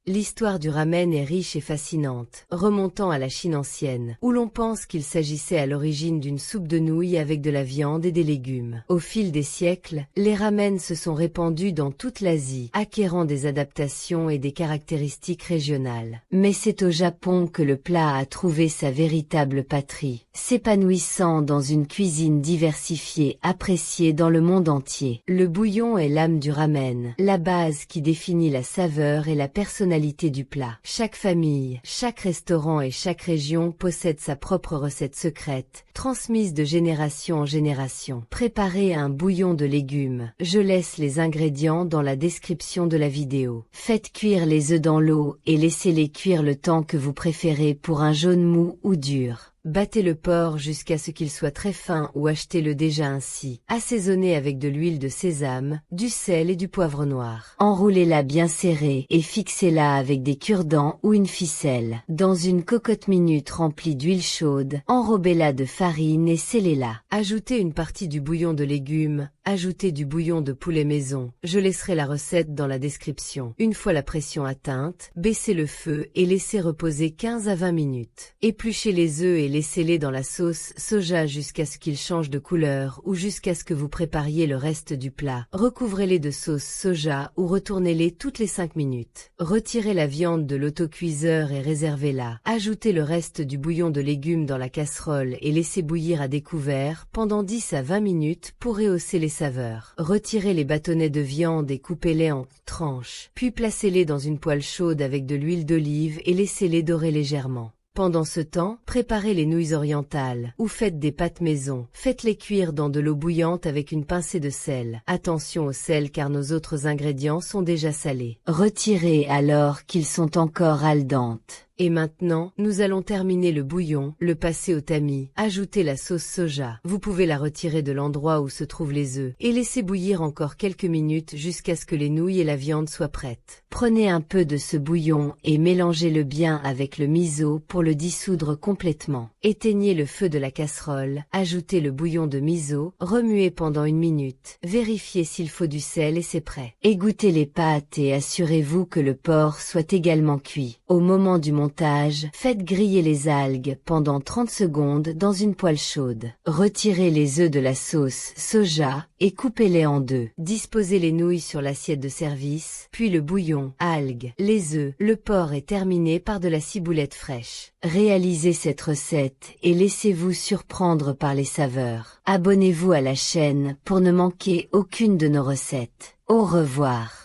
L'histoire du ramen est riche et fascinante, remontant à la Chine ancienne, où l'on pense qu'il s'agissait à l'origine d'une soupe de nouilles avec de la viande et des légumes. Au fil des siècles, les ramen se sont répandus dans toute l'Asie, acquérant des adaptations et des caractéristiques régionales. Mais c'est au Japon que le plat a trouvé sa véritable patrie, s'épanouissant dans une cuisine diversifiée appréciée dans le monde entier. Le bouillon est l'âme du ramen, la base qui définit la saveur et la personnalité du plat. Chaque famille, chaque restaurant et chaque région possède sa propre recette secrète, transmise de génération en génération. Préparez un bouillon de légumes. Je laisse les ingrédients dans la description de la vidéo. Faites cuire les œufs dans l'eau et laissez-les cuire le temps que vous préférez pour un jaune mou ou dur. Battez le porc jusqu'à ce qu'il soit très fin ou achetez-le déjà ainsi. Assaisonnez avec de l'huile de sésame, du sel et du poivre noir. Enroulez-la bien serrée et fixez-la avec des cure-dents ou une ficelle. Dans une cocotte minute remplie d'huile chaude, enrobez-la de farine et scellez-la. Ajoutez une partie du bouillon de légumes. Ajoutez du bouillon de poulet maison. Je laisserai la recette dans la description. Une fois la pression atteinte, baissez le feu et laissez reposer 15 à 20 minutes. Épluchez les œufs et laissez-les dans la sauce soja jusqu'à ce qu'ils changent de couleur ou jusqu'à ce que vous prépariez le reste du plat. Recouvrez-les de sauce soja ou retournez-les toutes les 5 minutes. Retirez la viande de l'autocuiseur et réservez-la. Ajoutez le reste du bouillon de légumes dans la casserole et laissez bouillir à découvert pendant 10 à 20 minutes pour rehausser les saveurs. Retirez les bâtonnets de viande et coupez-les en tranches. Puis placez-les dans une poêle chaude avec de l'huile d'olive et laissez-les dorer légèrement. Pendant ce temps, préparez les nouilles orientales, ou faites des pâtes maison. Faites-les cuire dans de l'eau bouillante avec une pincée de sel. Attention au sel car nos autres ingrédients sont déjà salés. Retirez alors qu'ils sont encore al dente. Et maintenant, nous allons terminer le bouillon, le passer au tamis, ajouter la sauce soja. Vous pouvez la retirer de l'endroit où se trouvent les œufs et laisser bouillir encore quelques minutes jusqu'à ce que les nouilles et la viande soient prêtes. Prenez un peu de ce bouillon et mélangez-le bien avec le miso pour le dissoudre complètement. Éteignez le feu de la casserole, ajoutez le bouillon de miso, remuez pendant 1 minute, vérifiez s'il faut du sel et c'est prêt. Égouttez les pâtes et assurez-vous que le porc soit également cuit. Au moment du montage, faites griller les algues pendant 30 secondes dans une poêle chaude. Retirez les œufs de la sauce soja et coupez-les en deux. Disposez les nouilles sur l'assiette de service, puis le bouillon, algues, les œufs, le porc est terminé par de la ciboulette fraîche. Réalisez cette recette et laissez-vous surprendre par les saveurs. Abonnez-vous à la chaîne pour ne manquer aucune de nos recettes. Au revoir.